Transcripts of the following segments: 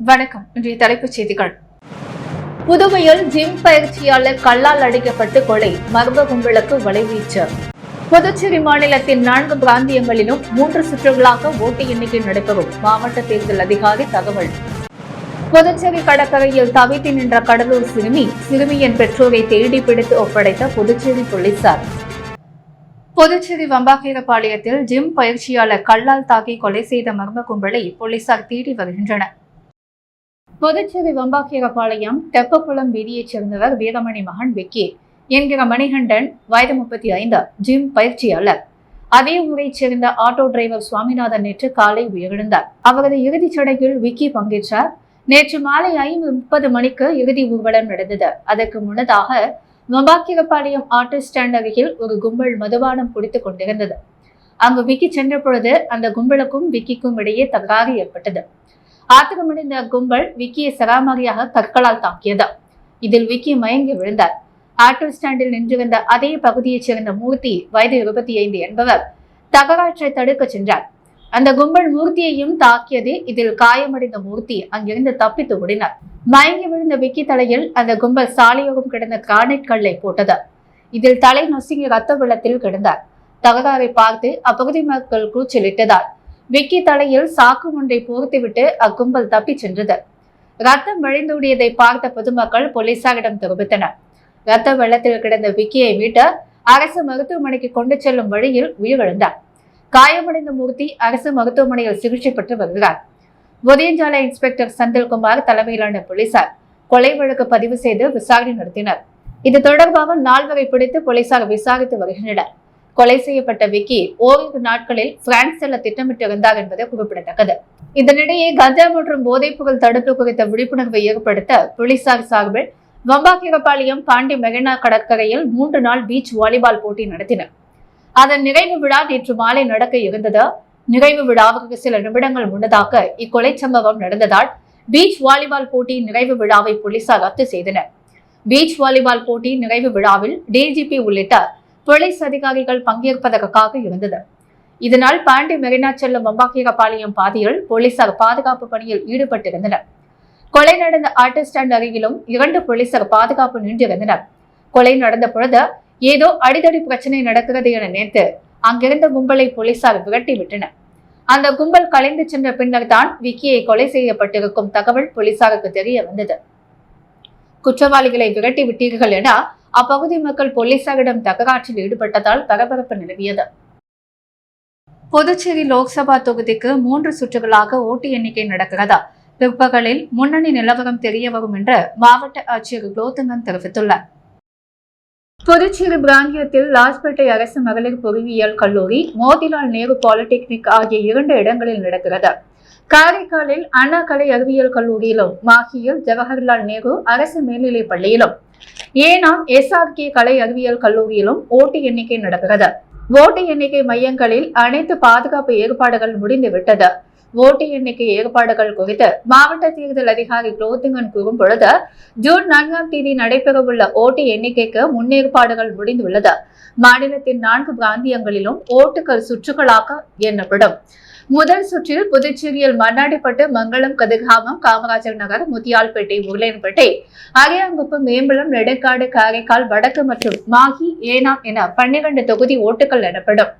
வணக்கம். இன்றைய தலைப்புச் செய்திகள். புதுவையில் ஜிம் பயிற்சியாளர் கல்லால் அடிக்கப்பட்டு கொலை, மர்ம கும்பலுக்கு வலைவீச்சு. புதுச்சேரி மாநிலத்தின் 4 பிராந்தியங்களிலும் 3 சுற்றுகளாக ஓட்டு எண்ணிக்கை நடைபெறும், மாவட்ட தேர்தல் அதிகாரி தகவல். புதுச்சேரி கடற்கரையில் தவித்து நின்ற கடலூர் சிறுமியின் பெற்றோரை தேடி பிடித்து ஒப்படைத்த புதுச்சேரி போலீசார். புதுச்சேரி வம்பாக்கீரபாளையத்தில் ஜிம் பயிற்சியாளர் கல்லால் தாக்கி கொலை செய்த மர்ம கும்பலை போலீசார் தேடி வருகின்றனர். புதுச்சேரி வம்பாக்கீரபாளையம் தெப்பக்குளம் வீதியைச் சேர்ந்தவர் வீரமணி மகன் விக்கி என்கிற மணிகண்டன், வயது 35, ஜிம் பயிற்சியாளர். அதே ஊரைச் சேர்ந்த ஆட்டோ டிரைவர் சுவாமிநாதன் நேற்று காலை உயிரிழந்தார். அவரது இறுதிச் சடங்கில் விக்கி பங்கேற்றார். நேற்று மாலை 5:30 மணிக்கு இறுதி ஊர்வலம் நடந்தது. அதற்கு முன்னதாக வம்பாக்கீரபாளையம் ஆட்டோ ஸ்டாண்ட் அருகில் ஒரு கும்பல் மதுபானம் குடித்துக் கொண்டிருந்தது. அங்கு விக்கி சென்ற பொழுது அந்த கும்பலுக்கும் விக்கிக்கும் இடையே தகராறு ஏற்பட்டது. ஆத்திரமடைந்த கும்பல் விக்கியை சராமாரியாக கற்களால் தாக்கியது. இதில் விக்கி மயங்கி விழுந்தார். ஆட்டோ ஸ்டாண்டில் நின்றிருந்த அதே பகுதியைச் சேர்ந்த மூர்த்தி, வயது 25 என்பவர் தகராற்றை தடுக்க சென்றார். அந்த கும்பல் மூர்த்தியையும் தாக்கியது. இதில் காயமடைந்த மூர்த்தி அங்கிருந்து தப்பித்து ஓடினார். மயங்கி விழுந்த விக்கி தலையில் அந்த கும்பல் சாலையோரம் கிடந்த கிரானைட் கல்லை போட்டது. இதில் தலை நொசுங்கி ரத்த வெள்ளத்தில் கிடந்தார். தகராறை பார்த்து அப்பகுதி மக்கள் கூச்சலிட்டதால் விக்கி தலையில் சாக்கு ஒன்றை போர்த்துவிட்டு அக்கும்பல் தப்பி சென்றது. ரத்தம் வழிந்தோடியதை பார்த்த பொதுமக்கள் போலீசாரிடம் தெரிவித்தனர். ரத்த வெள்ளத்தில் கிடந்த விக்கியை மீட்ட அரசு மருத்துவமனைக்கு கொண்டு செல்லும் வழியில் உயிரிழந்தார். காயமடைந்த மூர்த்தி அரசு மருத்துவமனையில் சிகிச்சை பெற்று வருகிறார். ஒதியஞ்சாலை இன்ஸ்பெக்டர் செந்தில்குமார் தலைமையிலான போலீசார் கொலை வழக்கு பதிவு செய்து விசாரணை நடத்தினர். இது தொடர்பாக 4 பிடித்து போலீசார் விசாரித்து வருகின்றனர். கொலை செய்யப்பட்ட விக்கி ஓரிரு நாட்களில் பிரான்ஸ் செல்ல திட்டமிட்டிருந்தார் என்பது குறிப்பிடத்தக்கது. இதனிடையே கஞ்சா மற்றும் போதைப் பொருள் தடுப்பு குறித்த விழிப்புணர்வை ஏற்படுத்த போலீசார் சார்பில் வம்பாக்கீரபாளையம் பாண்டி மெரினா கடற்கரையில் 3 நாள் பீச் வாலிபால் போட்டி நடத்தினர். அதன் நிறைவு விழா நேற்று மாலை நடக்க இருந்தது. நிறைவு விழாவுக்கு சில நிமிடங்கள் முன்னதாக இக்கொலை சம்பவம் நடந்ததால் பீச் வாலிபால் போட்டி நிறைவு விழாவை போலீசார் ரத்து செய்தனர். பீச் வாலிபால் போட்டி நிறைவு விழாவில் டிஜிபி உள்ளிட்ட போலீஸ் அதிகாரிகள் பங்கேற்பதற்காக இருந்தது. இதனால் பாண்டி மெரினா செல்லும் வம்பாக்கீரபாளையம் பாதையில் போலீசார் பாதுகாப்பு பணியில் ஈடுபட்டிருந்தனர். கொலை நடந்த ஆட்டோ ஸ்டாண்ட் அருகிலும் 2 போலீசார் பாதுகாப்பு நின்றிருந்தனர். கொலை நடந்த பொழுது ஏதோ அடிதடி பிரச்சனை நடக்கிறது என நினைத்து அங்கிருந்த கும்பலை போலீசார் விரட்டி விட்டனர். அந்த கும்பல் கலைந்து சென்ற பின்னர் தான் விக்கியை கொலை செய்யப்பட்டிருக்கும் தகவல் போலீசாருக்கு தெரிய வந்தது. குற்றவாளிகளை விரட்டி விட்டீர்கள் என அப்பகுதி மக்கள் போலீசாரிடம் தகராற்றில் ஈடுபட்டதால் பரபரப்பு நிலவியது. புதுச்சேரி லோக்சபா தொகுதிக்கு 3 சுற்றுகளாக ஓட்டு எண்ணிக்கை நடக்கிறதா? பிற்பகலில் முன்னணி நிலவரம் தெரிய வரும் என்று மாவட்ட ஆட்சியர் குலோத்துங்கன் தெரிவித்துள்ளார். புதுச்சேரி பிராந்தியத்தில் லாஸ்பேட்டை அரசு மகளிர் பொறியியல் கல்லூரி, மோதிலால் நேரு பாலிடெக்னிக் ஆகிய 2 இடங்களில் நடக்கிறது. காரைக்காலில் அண்ணா கலை அறிவியல் கல்லூரியிலும், மாஹியில் ஜவஹர்லால் நேரு அரசு மேல்நிலைப் பள்ளியிலும், ஏனாம் SRK கலை அறிவியல் கல்லூரியிலும் ஓட்டு எண்ணிக்கை நடக்கிறது. ஓட்டு எண்ணிக்கை மையங்களில் அனைத்து பாதுகாப்பு ஏற்பாடுகள் முடிந்துவிட்டது. ஓட்டு எண்ணிக்கை ஏற்பாடுகள் குறித்து மாவட்ட தேர்தல் அதிகாரி குலோத்துங்கன் கூறும் பொழுது, ஜூன் 4ஆம் தேதி நடைபெறவுள்ள ஓட்டு எண்ணிக்கைக்கு முன்னேற்பாடுகள் முடிந்துள்ளது. மாநிலத்தின் 4 பிராந்தியங்களிலும் ஓட்டுகள் சுற்றுகளாக எண்ணப்படும். முதல் சுற்றில் புதுச்சேரியில் மண்ணாடிப்பட்டு, மங்களம், கதிர்காமம், காமராஜர் நகர், முத்தியால்பேட்டை, உருளையன்பேட்டை, அரியாங்குப்பம், மேம்பலம், நெடுக்காடு, காரைக்கால், வடக்கு மற்றும் மாஹி, ஏனாம் என 12 தொகுதி ஓட்டுகள் எண்ணப்படும்.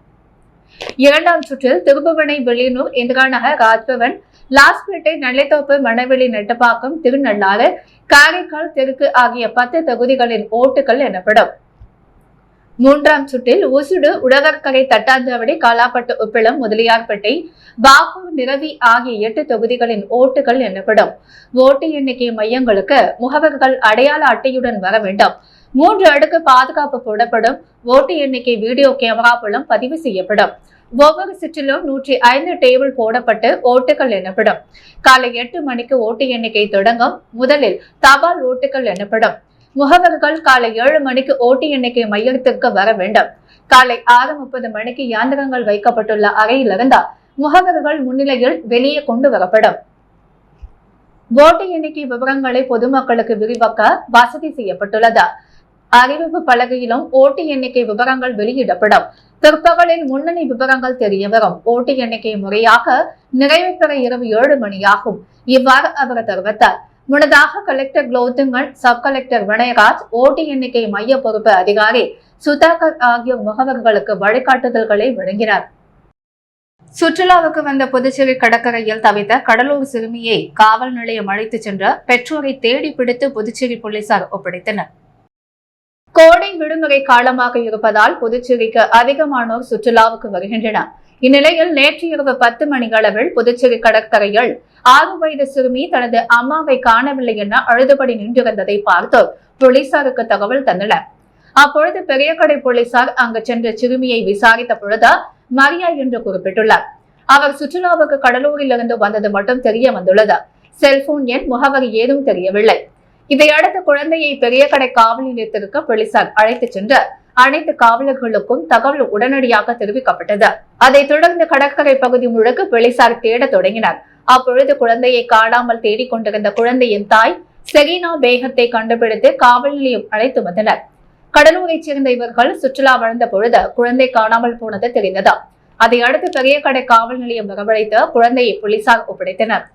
2ஆம் சுற்றில் திருபுவனை, வெளியனூர், இந்திரா நகர், ராஜ்பவன், லாஸ்பேட்டை, நெல்லைத்தோப்பு, மணவெளி, நெட்டப்பாக்கம், திருநள்ளாறு, காரைக்கால் தெற்கு ஆகிய 10 தொகுதிகளின் ஓட்டுகள் எண்ணப்படும். 3ஆம் சுற்றில் உசுடு, உழவர்கரை, தட்டாஞ்சாவடி, காலாப்பட்டு, உப்பிளம், முதலியார்பேட்டை, பாகூர், நிரவி ஆகிய 8 தொகுதிகளின் ஓட்டுகள் எண்ணப்படும். ஓட்டு எண்ணிக்கை மையங்களுக்கு முகவர்கள் அடையாள அட்டையுடன் வர வேண்டும். 3 அடுக்கு பாதுகாப்பு போடப்படும். ஓட்டு எண்ணிக்கை வீடியோ கேமரா மூலம் பதிவு செய்யப்படும். ஒவ்வொரு சுற்றிலும் 105 டேபிள் போடப்பட்டு ஓட்டுகள் எண்ணப்படும். காலை 8 மணிக்கு ஓட்டு எண்ணிக்கை தொடங்கும். முதலில் தபால் ஓட்டுகள் எண்ணப்படும். முகவர்கள் காலை 7 மணிக்கு ஓட்டு எண்ணிக்கை மையத்திற்கு வர வேண்டும். காலை 6:30 மணிக்கு இயந்திரங்கள் வைக்கப்பட்டுள்ள அறையிலிருந்து முகவர்கள் முன்னிலையில் வெளியே கொண்டு வரப்படும். ஓட்டு எண்ணிக்கை விவரங்களை பொதுமக்களுக்கு விரிவாக்க வசதி செய்யப்பட்டுள்ளது. அறிவிப்பு பலகையிலும் ஓட்டு எண்ணிக்கை விவரங்கள் வெளியிடப்படும். பிற்பகலில் முன்னணி விவரங்கள் தெரியவரும். ஓட்டு எண்ணிக்கை முறையாக நிறைவு பெற இரவு 7 மணியாகும். இவ்வாறு அவர் தெரிவித்தார். முன்னதாக collector Kulothungan, sub collector Vinayaraj, ஓட்டு எண்ணிக்கை மைய பொறுப்பு அதிகாரி சுதாகர் ஆகியோர் முகவர்களுக்கு வழிகாட்டுதல்களை வழங்கினர். சுற்றுலாவுக்கு வந்த புதுச்சேரி கடற்கரையில் தவித்த கடலூர் சிறுமியை காவல் நிலையம் அழைத்துச் சென்ற பெற்றோரை தேடி பிடித்து புதுச்சேரி போலீசார் ஒப்படைத்தனர். கோடை விடுமுறை காலமாக இருப்பதால் புதுச்சேரிக்கு அதிகமானோர் சுற்றுலாவுக்கு வருகின்றனர். இந்நிலையில் நேற்று இரவு 10 மணியளவில் புதுச்சேரி கடற்கரையில் 6 வயது சிறுமி தனது அம்மாவை காணவில்லை என அழுதுபடி நின்றிருந்ததை பார்த்து போலீசாருக்கு தகவல் தந்தனர். அப்பொழுது பெரியகடை போலீசார் அங்கு சென்ற சிறுமியை விசாரித்த பொழுது மரியா என்று குறிப்பிட்டுள்ளார். அவர் சுற்றுலாவுக்கு கடலூரில் இருந்து வந்தது மட்டும் தெரிய வந்துள்ளது. செல்போன் எண், முகவரி ஏதும் தெரியவில்லை. இதையடுத்து குழந்தையை பெரியகடை காவல் நிலையத்திற்கு போலீசார் அழைத்துச் சென்று அனைத்து காவலர்களுக்கும் தகவல் உடனடியாக தெரிவிக்கப்பட்டது. அதைத் தொடர்ந்து கடற்கரை பகுதி முழுக்க போலீசார் தேட தொடங்கினர். அப்பொழுது குழந்தையை காணாமல் தேடிக் கொண்டிருந்த குழந்தையின் தாய் செரீனா பேகத்தை கண்டுபிடித்து காவல் நிலையம் அழைத்து வந்தனர். கடலூரைச் சேர்ந்த இவர்கள் சுற்றுலா வளர்ந்த பொழுது குழந்தை காணாமல் போனது தெரிந்தது. அதையடுத்து பெரியகடை காவல் நிலையம் வரவழைத்து குழந்தையை போலீசார் ஒப்படைத்தனர்.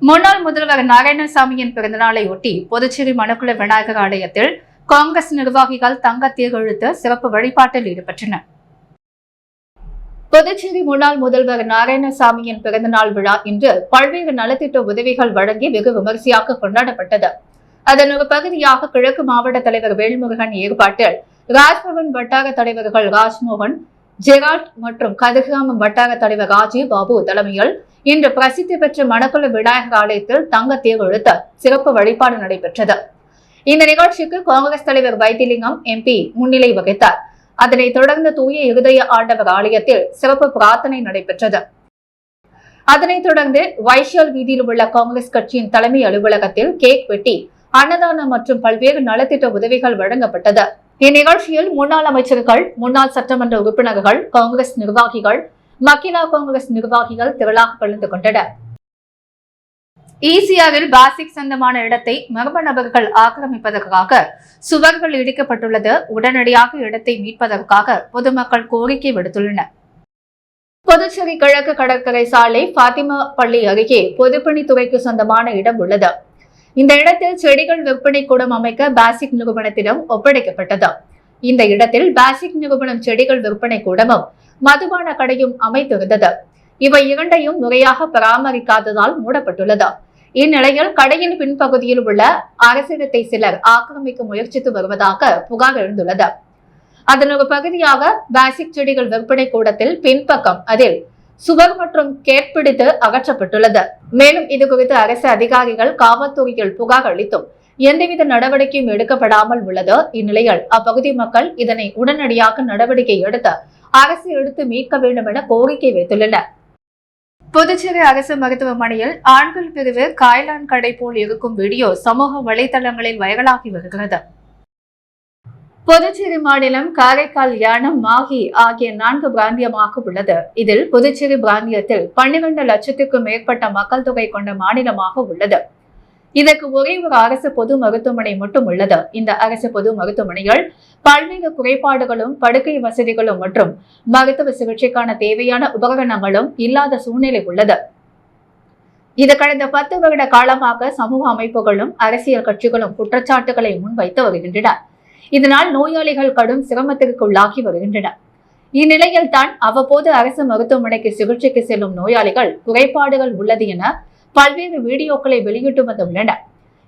முன்னாள் முதல்வர் நாராயணசாமியின் பிறந்தநாளையொட்டி புதுச்சேரி மணக்குள விநாயகர் ஆலயத்தில் காங்கிரஸ் நிர்வாகிகள் தங்க தேர் இழுத்து சிறப்பு வழிபாட்டில் ஈடுபட்டனர். புதுச்சேரி முன்னாள் முதல்வர் நாராயணசாமியின் பிறந்தநாள் விழா இன்று பல்வேறு நலத்திட்ட உதவிகள் வழங்கி வெகு விமரிசையாக கொண்டாடப்பட்டது. அதன் ஒரு பகுதியாக கிழக்கு மாவட்ட தலைவர் வேல்முருகன் ஏற்பாட்டில் ராஜ்பவன் வட்டார தலைவர்கள் ராஜ்மோகன், ஜெரால்ட் மற்றும் கதிர்காமம் வட்டார தலைவர் ராஜீவ் பாபு தலைமையில் இன்று பிரசித்தி பெற்ற மணக்குள விநாயகர் ஆலயத்தில் தங்க தேர் இழுத்த சிறப்பு வழிபாடு நடைபெற்றது. இந்த நிகழ்ச்சிக்கு காங்கிரஸ் தலைவர் வைத்திலிங்கம் எம்பி முன்னிலை வகித்தார். அதனைத் தொடர்ந்து தூய இருதய ஆண்டவர் ஆலயத்தில் சிறப்பு பிரார்த்தனை நடைபெற்றது. அதனைத் தொடர்ந்து வைஷால் வீதியில் உள்ள காங்கிரஸ் கட்சியின் தலைமை அலுவலகத்தில் கேக் வெட்டி அன்னதானம் மற்றும் பல்வேறு நலத்திட்ட உதவிகள் வழங்கப்பட்டது. இந்நிகழ்ச்சியில் முன்னாள் அமைச்சர்கள், முன்னாள் சட்டமன்ற உறுப்பினர்கள், காங்கிரஸ் நிர்வாகிகள், மகிழா காங்கிரஸ் நிர்வாகிகள் திரளாக கலந்து கொண்டனர். ஈசிஆரில் பாசிக் சொந்தமான இடத்தை மர்ம நபர்கள் ஆக்கிரமிப்பதற்காக சுவர்கள் இடிக்கப்பட்டுள்ளது. உடனடியாக இடத்தை மீட்பதற்காக பொதுமக்கள் கோரிக்கை விடுத்துள்ளனர். புதுச்சேரி கிழக்கு கடற்கரை சாலை பாத்திமா பள்ளி அருகே பொதுப்பணித்துறைக்கு சொந்தமான இடம் உள்ளது. இந்த இடத்தில் செடிகள் விற்பனை கூடம் அமைக்க பாசிக் நிறுவனத்திடம் ஒப்படைக்கப்பட்டது. இந்த இடத்தில் பாசிக் நிறுவனம் செடிகள் விற்பனை கூடமும் மதுபான கடையும் அமைத்திருந்தது. இவை இரண்டையும் முறையாக பராமரிக்காததால் மூடப்பட்டுள்ளது. இந்நிலையில் கடையின் பின்பகுதியில் உள்ள அரசிடத்தை சிலர் ஆக்கிரமிக்க முயற்சித்து வருவதாக புகார் எழுந்துள்ளது. அதன் ஒரு பகுதியாக பாசிக் செடிகள் விற்பனை கூடத்தில் பின்பக்கம் அதில் சுவர் மற்றும் கேட்பிடித்து அகற்றப்பட்டுள்ளது. மேலும் இது குறித்து அரசு அதிகாரிகள் காவல்துறையில் புகார் அளித்தும் எந்தவித நடவடிக்கையும் எடுக்கப்படாமல் உள்ளது. இந்நிலையில் அப்பகுதி மக்கள் இதனை உடனடியாக நடவடிக்கை எடுத்து அரசு எடுத்து மீட்க வேண்டும் என கோரிக்கை வைத்துள்ளனர். புதுச்சேரி அரசு மருத்துவமனையில் ஆண்கள் பிரிவு காய்லான் கடை போல் இருக்கும் வீடியோ சமூக வலைதளங்களில் வைரலாகி வருகிறது. புதுச்சேரி மாநிலம் காரைக்கால், யானம், மாஹி ஆகிய 4 பிராந்தியமாக உள்ளது. இதில் புதுச்சேரி பிராந்தியத்தில் 12 லட்சத்துக்கும் மேற்பட்ட மக்கள் தொகை கொண்ட மாநிலமாக உள்ளது. இதற்கு ஒரே ஒரு அரசு பொது மருத்துவமனை மட்டும் உள்ளது. இந்த அரசு பொது மருத்துவமனையில் பல்வேறு குறைபாடுகளும், படுக்கை வசதிகளும் மற்றும் மருத்துவ சிகிச்சைக்கான தேவையான உபகரணங்களும் இல்லாத சூழ்நிலை உள்ளது. இது கடந்த 10 வருட காலமாக சமூக அமைப்புகளும் அரசியல் கட்சிகளும் குற்றச்சாட்டுகளை முன்வைத்து வருகின்றன. இதனால் நோயாளிகள் கடும் சிரமத்திற்கு உள்ளாகி வருகின்றனர். இந்நிலையில் தான் அவ்வப்போது அரசு மருத்துவமனைக்கு சிகிச்சைக்கு செல்லும் நோயாளிகள் குறைபாடுகள் உள்ளது என பல்வேறு வீடியோக்களை வெளியிட்டு வந்துள்ளன.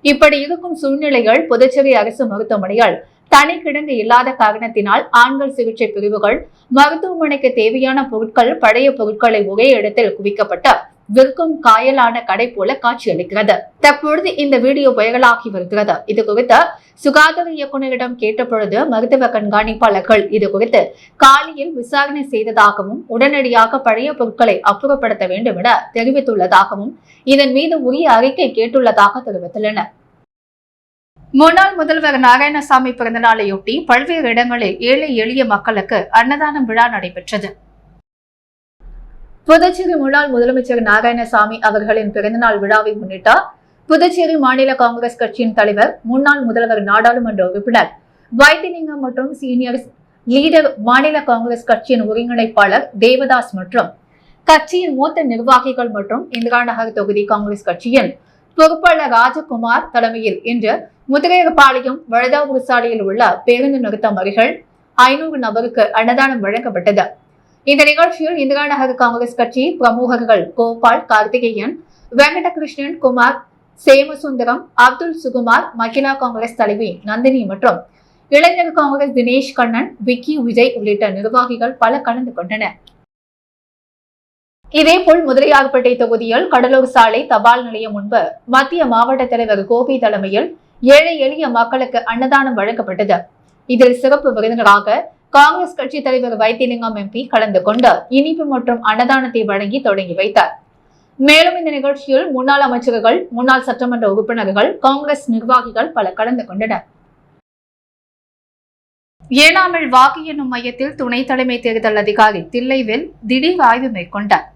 இப்படி இருக்கும் சூழ்நிலைகள் புதுச்சேரி அரசு மருத்துவமனையில் தனி கிடங்கு இல்லாத காரணத்தினால் ஆண்கள் சிகிச்சை பிரிவுகள், மருத்துவமனைக்கு தேவையான பொருட்கள், பழைய பொருட்களை ஒரே இடத்தில் குவிக்கப்பட்ட விற்கும் காயலான கடை போல காட்சியளிக்கிறது. தற்பொழுது இந்த வீடியோ வைரலாகி வருகிறது. இது குறித்து சுகாதார இயக்குநரிடம் கேட்டபொழுது மருத்துவ கண்காணிப்பாளர்கள் இது குறித்து காலையில் விசாரணை செய்ததாகவும் உடனடியாக பழைய பொருட்களை அப்புறப்படுத்த வேண்டும் என தெரிவித்துள்ளதாகவும் இதன் மீது உரிய அறிக்கை கேட்டுள்ளதாக தெரிவித்துள்ளனர். முன்னாள் முதல்வர் நாராயணசாமி பிறந்தநாளையொட்டி பல்வேறு இடங்களில் ஏழை எளிய மக்களுக்கு அன்னதானம் விழா நடைபெற்றது. புதுச்சேரி முன்னாள் முதலமைச்சர் நாராயணசாமி அவர்களின் பிறந்தநாள் விழாவை முன்னிட்டு புதுச்சேரி மாநில காங்கிரஸ் கட்சியின் தலைவர், முன்னாள் முதல்வர், நாடாளுமன்ற உறுப்பினர் வைத்திலிங்கம் மற்றும் சீனியர் லீடர் மாநில காங்கிரஸ் கட்சியின் ஒருங்கிணைப்பாளர் தேவதாஸ் மற்றும் கட்சியின் மூத்த நிர்வாகிகள் மற்றும் இந்திரா நகர் தொகுதி காங்கிரஸ் கட்சியின் பொறுப்பாளர் ராஜகுமார் தலைமையில் இன்று முதிரையர்பாளையம் வழுதாவூர் சாலையில் உள்ள பேருந்து நிறுத்தம் அருகில் 500 நபருக்கு அன்னதானம் வழங்கப்பட்டது. இந்த நிகழ்ச்சியில் இந்திரா நகர் காங்கிரஸ் கட்சி பிரமுகர்கள் கோபால், கார்த்திகேயன், வெங்கடகிருஷ்ணன், குமார், சேமசுந்தரம், அப்துல் சுகுமார், மகிழா காங்கிரஸ் தலைவி நந்தினி மற்றும் இளைஞர் காங்கிரஸ் தினேஷ் கண்ணன், விக்கி விஜய் உள்ளிட்ட நிர்வாகிகள் பல கலந்து கொண்டனர். இதேபோல் முதலியார்பேட்டை தொகுதியில் கடலூர் சாலை தபால் நிலையம் முன்பு மத்திய மாவட்ட தலைவர் கோபி தலைமையில் ஏழை எளிய மக்களுக்கு அன்னதானம் வழங்கப்பட்டது. இதில் சிறப்பு விருந்தினராக காங்கிரஸ் கட்சி தலைவர் வைத்திலிங்கம் எம்பி கலந்து கொண்டு இனிப்பு மற்றும் அன்னதானத்தை வழங்கி தொடங்கி வைத்தார். மேலும் இந்த நிகழ்ச்சியில் முன்னாள் அமைச்சர்கள், முன்னாள் சட்டமன்ற உறுப்பினர்கள், காங்கிரஸ் நிர்வாகிகள் பல கலந்து கொண்டனர். ஏனாமில் வாக்கு எண்ணும் மையத்தில் துணை தலைமை தேர்தல் அதிகாரி தில்லைவேல் திடீர் ஆய்வு மேற்கொண்டார்.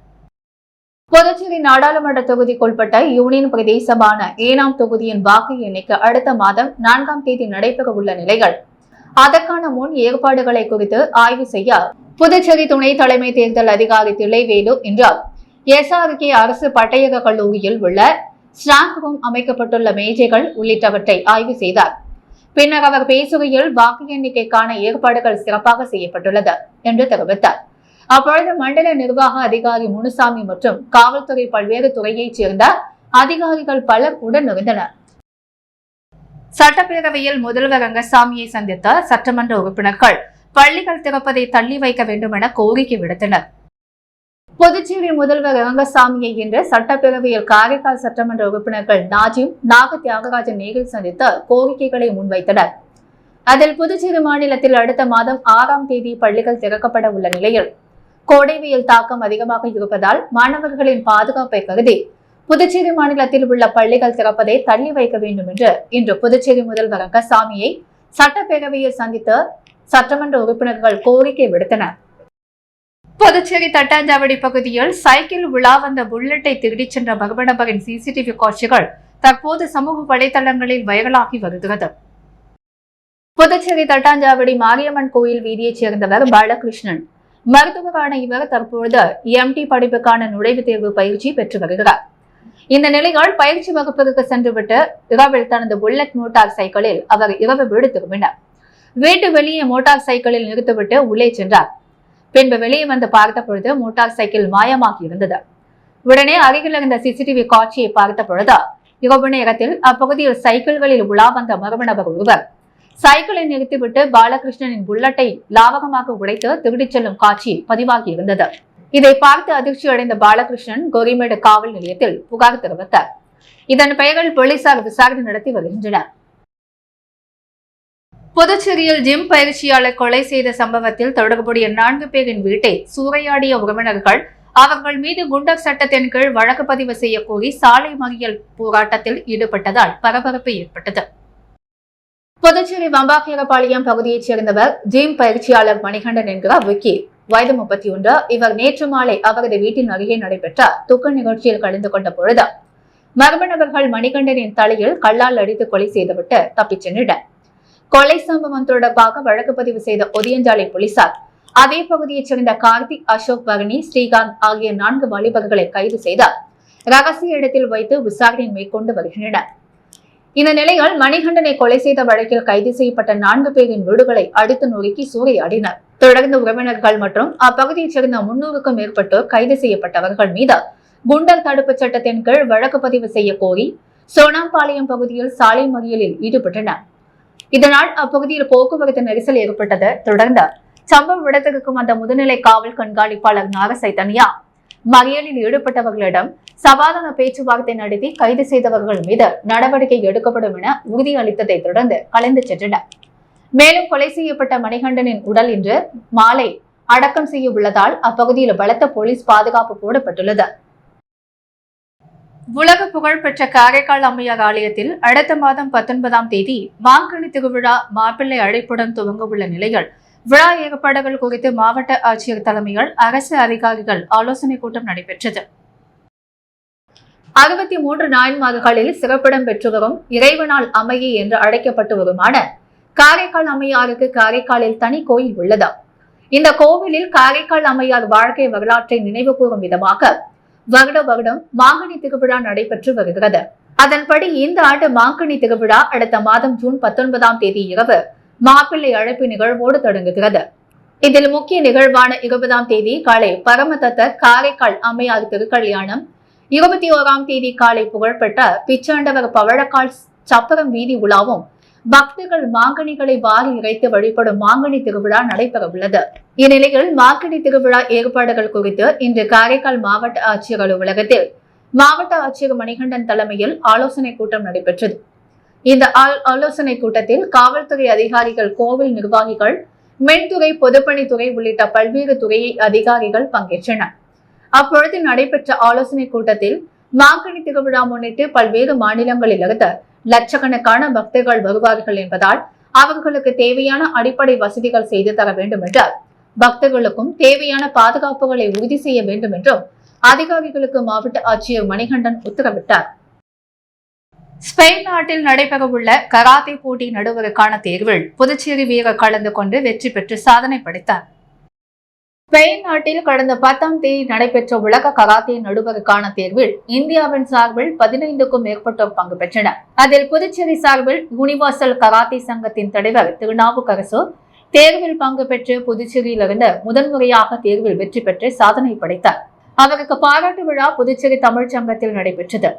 புதுச்சேரி நாடாளுமன்ற தொகுதிக்குட்பட்ட யூனியன் பிரதேசமான ஏனாம் தொகுதியின் வாக்கு எண்ணிக்கை அடுத்த மாதம் 4ஆம் தேதி நடைபெற உள்ள நிலையில் அதற்கான முன் ஏற்பாடுகளை குறித்து ஆய்வு செய்ய புதுச்சேரி துணை தலைமை தேர்தல் அதிகாரி தில்லைவேலு இன்று SRK அரசு பட்டயக கல்லூரியில் உள்ள ஸ்ட்ராங் ரூம் அமைக்கப்பட்டுள்ள மேஜைகள் உள்ளிட்டவற்றை ஆய்வு செய்தார். பின்னர் அவர் பேசுகையில் வாக்கு எண்ணிக்கைக்கான ஏற்பாடுகள் சிறப்பாக செய்யப்பட்டுள்ளது என்று தெரிவித்தார். அப்பொழுது மண்டல நிர்வாக அதிகாரி முனுசாமி மற்றும் காவல்துறை பல்வேறு துறையைச் சேர்ந்த அதிகாரிகள் பலர் உடனிருந்தனர். சட்டப்பேரவையில் முதல்வர் ரங்கசாமியை சந்தித்த சட்டமன்ற உறுப்பினர்கள் பள்ளிகள் திறப்பதை தள்ளி வைக்க வேண்டும் என கோரிக்கை விடுத்தனர். புதுச்சேரி முதல்வர் ரங்கசாமியை இன்று சட்டப்பேரவையில் காரைக்கால் சட்டமன்ற உறுப்பினர்கள் நாஜிம், நாக தியாகராஜன் நேரில் சந்தித்து கோரிக்கைகளை முன்வைத்தனர். அதில் புதுச்சேரி மாநிலத்தில் அடுத்த மாதம் 6ஆம் தேதி பள்ளிகள் திறக்கப்பட உள்ள நிலையில் கோடை வெயில் தாக்கம் அதிகமாக இருப்பதால் மாணவர்களின் பாதுகாப்பை கருதி புதுச்சேரி மாநிலத்தில் உள்ள பள்ளிகள் திறப்பதை தள்ளி வைக்க வேண்டும் என்று இன்று புதுச்சேரி முதல்வர் ரங்கசாமியை சட்டப்பேரவையில் சந்தித்த சட்டமன்ற உறுப்பினர்கள் கோரிக்கை விடுத்தனர். புதுச்சேரி தட்டாஞ்சாவடி பகுதியில் சைக்கிள் உலா வந்த புல்லட்டை திருடிச் சென்ற மர்ம நபரின் CCTV காட்சிகள் தற்போது சமூக வலைதளங்களில் வைரலாகி வருகிறது. புதுச்சேரி தட்டாஞ்சாவடி மாரியம்மன் கோயில் வீதியைச் சேர்ந்தவர் பாலகிருஷ்ணன். மருத்துவரான இவர் தற்போது MD படிப்புக்கான நுழைவுத் தேர்வு பயிற்சி பெற்று வருகிறார். இந்த நிலையில் பயிற்சி வகுப்பிற்கு சென்றுவிட்டு இரவில் தனது புல்லட் மோட்டார் சைக்கிளில் அவர் இரவு வீடு திரும்பினார். வீட்டு வெளியே மோட்டார் சைக்கிளில் நிறுத்திவிட்டு உள்ளே சென்றார். பின்பு வெளியே வந்து பார்த்த பொழுது மோட்டார் சைக்கிள் மாயமாகி இருந்தது. உடனே அருகில் இருந்த CCTV காட்சியை பார்த்த பொழுது இரவு நேரத்தில் அப்பகுதியில் சைக்கிள்களில் உலா வந்த மர்ம நபர் ஒருவர் சைக்கிளை நிறுத்திவிட்டு பாலகிருஷ்ணனின் புல்லட்டை லாவகமாக உடைத்து திருடிச் செல்லும் காட்சி பதிவாகி இருந்தது. இதை பார்த்து அதிர்ச்சி அடைந்த பாலகிருஷ்ணன் கோரிமேடு காவல் நிலையத்தில் புகார் தெரிவித்தார். இதன் பெயரில் போலீசார் விசாரணை நடத்தி வருகின்றனர். புதுச்சேரியில் ஜிம் பயிற்சியாளர் கொலை செய்த சம்பவத்தில் தொடர்புடைய 4 பேரின் வீட்டை சூறையாடிய உறவினர்கள் அவர்கள் மீது குண்டர் சட்டத்தின் கீழ் வழக்கு பதிவு செய்ய கோரி சாலை மறியல் போராட்டத்தில் ஈடுபட்டதால் பரபரப்பு ஏற்பட்டது. புதுச்சேரி வம்பாக்கீரபாளையம் பகுதியைச் சேர்ந்தவர் ஜிம் பயிற்சியாளர் மணிகண்டன் என்கிற விக்கி, வயது 31. இவர் நேற்று மாலை அவரது வீட்டின் அருகே நடைபெற்ற துக்க நிகழ்ச்சியில் கலந்து கொண்ட பொழுது மர்ம நபர்கள் மணிகண்டனின் தலையில் கல்லால் அடித்து கொலை செய்துவிட்டு தப்பிச் சென்றனர். கொலை சம்பவம் தொடர்பாக வழக்கு பதிவு செய்த ஒதியஞ்சாலை போலீசார் அதே பகுதியைச் சேர்ந்த கார்த்திக், அசோக், பரணி, ஸ்ரீகாந்த் ஆகிய 4 வாலிபர்களை கைது செய்தார் ரகசிய இடத்தில் வைத்து விசாரணை மேற்கொண்டு வருகின்றனர். இந்த நிலையில் மணிகண்டனை கொலை செய்த வழக்கில் கைது செய்யப்பட்ட 4 பேரின் வீடுகளை அடித்து நொறுக்கி சூறையாடினர். தொடர்ந்து உறவினர்கள் மற்றும் அப்பகுதியைச் சேர்ந்த 300க்கும் மேற்பட்டோர் கைது செய்யப்பட்டவர்கள் மீது குண்டர் தடுப்பு சட்டத்தின் கீழ் வழக்கு பதிவு செய்ய கோரி சோனாம்பாளையம் பகுதியில் சாலை மறியலில் ஈடுபட்டனர். இதனால் அப்பகுதியில் போக்குவரத்து நெரிசல் ஏற்பட்டது. தொடர்ந்து சம்பவ இடத்திற்கு வந்த முதுநிலை காவல் கண்காணிப்பாளர் நாகசைத்தன்யா மறியலில் ஈடுபட்டவர்களிடம் சமாதான பேச்சுவார்த்தை நடத்தி கைது செய்தவர்கள் மீது நடவடிக்கை எடுக்கப்படும் என உறுதியளித்ததை தொடர்ந்து கலைந்து சென்றனர். மேலும் கொலை செய்யப்பட்ட மணிகண்டனின் உடல் இன்று மாலை அடக்கம் செய்ய உள்ளதால் அப்பகுதியில் பலத்த போலீஸ் பாதுகாப்பு போடப்பட்டுள்ளது. உலக புகழ்பெற்ற காரைக்கால் அம்மையார் ஆலயத்தில் அடுத்த மாதம் 19ஆம் தேதி மாங்கனி திருவிழா மாப்பிள்ளை அழைப்புடன் துவங்க உள்ள நிலையில் விழா ஏற்பாடுகள் குறித்து மாவட்ட ஆட்சியர் தலைமையில் அரசு அதிகாரிகள் ஆலோசனை கூட்டம் நடைபெற்றது. 63 நாயன்மார்களில் சிறப்பிடம் பெற்று வரும் இறைவனால் அம்மையே என்று அழைக்கப்பட்டு வருமான காரைக்கால் அம்மையாருக்கு காரைக்காலில் தனி கோயில் உள்ளது. இந்த கோவிலில் காரைக்கால் அம்மையார் வாழ்க்கை வரலாற்றை நினைவு கூறும் விதமாக வருடம் மாங்கனி திருவிழா நடைபெற்று வருகிறது. அதன்படி இந்த ஆண்டு மாங்கனி திருவிழா அடுத்த மாதம் ஜூன் 19ஆம் தேதி இரவு மாப்பிள்ளை அழைப்பு நிகழ்வோடு தொடங்குகிறது. இதில் முக்கிய நிகழ்வான 20ஆம் தேதி காலை பரமதத்த காரைக்கால் அம்மையார் திருக்கல்யாணம், 21ஆம் தேதி காலை புகழ்பெற்ற பிச்சாண்டவர் பவழக்கால் சப்பரம் வீதி உலாவும் பக்தர்கள் மாங்கனிகளை வாரி இறைத்து வழிபடும் மாங்கனி திருவிழா நடைபெற உள்ளது. இந்நிலையில் மாங்கனி திருவிழா ஏற்பாடுகள் குறித்து இன்று காரைக்கால் மாவட்ட ஆட்சியர் அலுவலகத்தில் மாவட்ட ஆட்சியர் மணிகண்டன் தலைமையில் ஆலோசனை கூட்டம் நடைபெற்றது. இந்த ஆலோசனை கூட்டத்தில் காவல்துறை அதிகாரிகள், கோவில் நிர்வாகிகள், மின்துறை, பொதுப்பணித்துறை உள்ளிட்ட பல்வேறு துறை அதிகாரிகள் பங்கேற்றனர். அப்பொழுது நடைபெற்ற ஆலோசனை கூட்டத்தில் மாங்கனி திருவிழா முன்னிட்டு பல்வேறு மாநிலங்களிலிருந்து லட்சக்கணக்கான பக்தர்கள் வருவார்கள் என்பதால் அவர்களுக்கு தேவையான அடிப்படை வசதிகள் செய்து தர வேண்டும் என்றார். பக்தர்களுக்கும் தேவையான பாதுகாப்புகளை உறுதி செய்ய வேண்டும் என்றும் அதிகாரிகளுக்கு மாவட்ட ஆட்சியர் மணிகண்டன் உத்தரவிட்டார். ஸ்பெயின் நாட்டில் நடைபெறவுள்ள கராத்தே போட்டி நடுவருக்கான தேர்வில் புதுச்சேரி வீரர் கலந்து கொண்டு வெற்றி பெற்று சாதனை படைத்தார். ஸ்பெயின் நாட்டில் கடந்த 10ஆம் தேதி நடைபெற்ற உலக கராத்தே நடுவருக்கான தேர்வில் இந்தியாவின் சார்பில் 15க்கும் மேற்பட்டோர் பங்கு பெற்றனர். அதில் புதுச்சேரி சார்பில் யூனிவர்சல் கராத்தே சங்கத்தின் தலைவர் திருநாவுக்கரசு தேர்வில் பங்கு பெற்று புதுச்சேரியிலிருந்து முதன்முறையாக தேர்வில் வெற்றி பெற்று சாதனை படைத்தார். அவருக்கு பாராட்டு விழா புதுச்சேரி தமிழ் சங்கத்தில் நடைபெற்றது.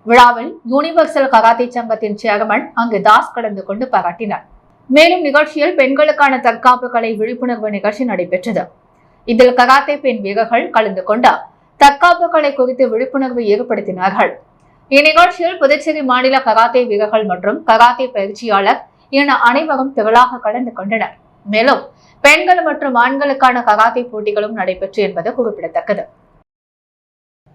விழாவில் யூனிவர்சல் கராத்தே சங்கத்தின் சேர்மன் அங்கு தாஸ் கலந்து கொண்டு பாராட்டினார். மேலும் நிகழ்ச்சியில் பெண்களுக்கான தற்காப்பு கலை விழிப்புணர்வு நிகழ்ச்சி நடைபெற்றது. இதில் கராத்தே பெண் வீரர்கள் கலந்து கொண்ட தற்காப்பு கலை குறித்து விழிப்புணர்வு ஏற்படுத்தினார்கள். இந்நிகழ்ச்சியில் புதுச்சேரி மாநில கராத்தே வீரர்கள் மற்றும் கராத்தே பயிற்சியாளர் என அனைவரும் திரளாக கலந்து கொண்டனர். மேலும் பெண்கள் மற்றும் ஆண்களுக்கான கராத்தே போட்டிகளும் நடைபெற்று என்பது குறிப்பிடத்தக்கது.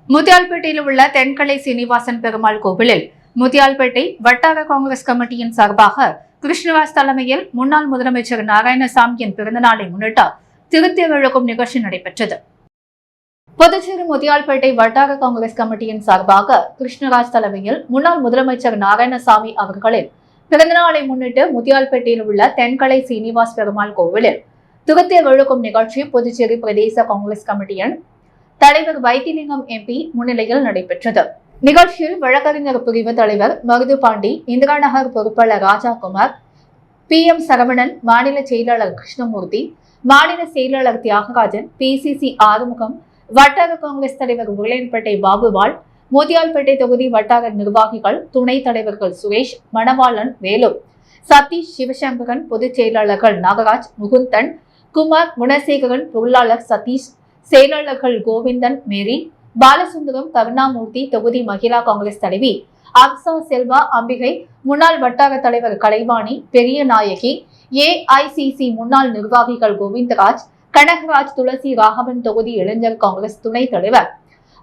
முத்தியால்பேட்டையில் உள்ள தென்கலை சீனிவாசன் பெருமாள் கோவிலில் முத்தியால்பேட்டை வட்டார காங்கிரஸ் கமிட்டியின் சார்பாக கிருஷ்ணராஜ் தலைமையில் முன்னாள் முதலமைச்சர் நாராயணசாமியின் பிறந்தநாளை முன்னிட்டு திருத்தேர் எழுக்கும் நிகழ்ச்சி நடைபெற்றது. புதுச்சேரி முத்தியால்பேட்டை வட்டார காங்கிரஸ் கமிட்டியின் சார்பாக கிருஷ்ணராஜ் தலைமையில் முன்னாள் முதலமைச்சர் நாராயணசாமி அவர்களின் பிறந்தநாளை முன்னிட்டு முத்தியால்பேட்டையில் உள்ள தென்கலை சீனிவாஸ் பெருமாள் கோவிலில் திருத்தேர் எழுக்கும் நிகழ்ச்சி புதுச்சேரி பிரதேச காங்கிரஸ் கமிட்டியின் தலைவர் வைத்திலிங்கம் MP முன்னிலையில் நடைபெற்றது. நிகழ்ச்சியில் வழக்கறிஞர் பிரிவு தலைவர் மருது பாண்டி, இந்திரா நகர் பொறுப்பாளர் ராஜாகுமார், PM சரவணன், மாநில செயலாளர் கிருஷ்ணமூர்த்தி, மாநில செயலாளர் தியாகராஜன், PCC ஆறுமுகம், வட்டார காங்கிரஸ் தலைவர் உருளையன்பேட்டை பாபுவால், முத்தியால்பேட்டை தொகுதி வட்டார நிர்வாகிகள், துணை தலைவர்கள் சுரேஷ், மணவாளன், வேலு, சதீஷ், சிவசங்கரன், பொதுச் செயலாளர்கள் நாகராஜ், முகுந்தன், குமார், குணசேகரன், பொருளாளர் சதீஷ், செயலாளர்கள் கோவிந்தன், மேரி, பாலசுந்தரம், கருணாமூர்த்தி, தொகுதி மகிழா காங்கிரஸ் தலைவி அப்சா செல்வா, அம்பிகை, முன்னாள் வட்டார தலைவர் கலைவாணி, பெரிய நாயகி, AICC முன்னாள் நிர்வாகிகள் கோவிந்தராஜ், கனகராஜ், துளசி, ராகவன், தொகுதி இளைஞர் காங்கிரஸ் துணை தலைவர்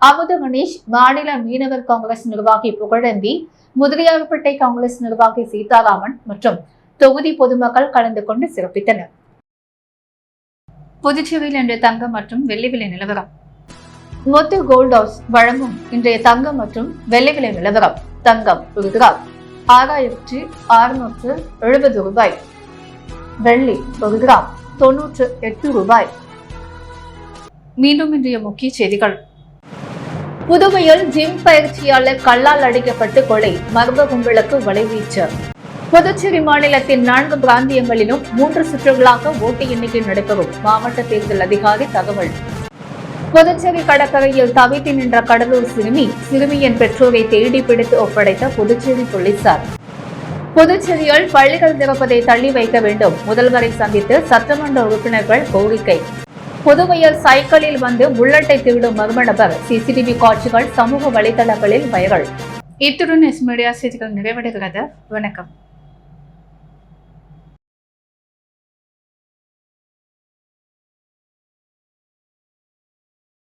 அமுத கணேஷ், மாநில மீனவர் காங்கிரஸ் நிர்வாகி புகழந்தி, முதலியார்பேட்டை காங்கிரஸ் நிர்வாகி சீதாராமன் மற்றும் தொகுதி பொதுமக்கள் கலந்து கொண்டு சிறப்பித்தனர். புதுச்சேரியில் இன்று தங்கம் மற்றும் வெள்ளி விலை நிலவரம். முத்து கோல்ட் ஹவுஸ் வழங்கும் இன்றைய தங்கம் மற்றும் வெள்ளி விலை நிலவரம். தங்கம் ஒரு கிராம் 6670 ரூபாய், வெள்ளி ஒரு கிராம் 98 ரூபாய். மீண்டும் இன்றைய முக்கிய செய்திகள். புதுவையில் ஜிம் பயிற்சியாளர் கல்லால் அடிக்கப்பட்டு கொலை, மர்ம கும்பலுக்கு வலைவீச்சு. புதுச்சேரி மாநிலத்தின் 4 பிராந்தியங்களிலும் 3 சுற்றுகளாக ஓட்டு எண்ணிக்கை நடைபெறும், மாவட்ட தேர்தல் அதிகாரி தகவல். புதுச்சேரி கடற்கரையில் தவித்து நின்ற கடலூர் சிறுமியின் பெற்றோரை தேடி பிடித்து ஒப்படைத்த புதுச்சேரி போலீசார். புதுச்சேரியில் பள்ளிகள் திறப்பதை தள்ளி வைக்க வேண்டும், முதல்வரை சந்தித்து சட்டமன்ற உறுப்பினர்கள் கோரிக்கை. புதுவையில் சைக்கிளில் வந்து புல்லட்டை திருடும் மர்ம நபர், CCTV காட்சிகள் சமூக வலைதளங்களில் வைரல். இத்துடன் மீடியா செய்திகள் நிறைவடைகிறது. வணக்கம்.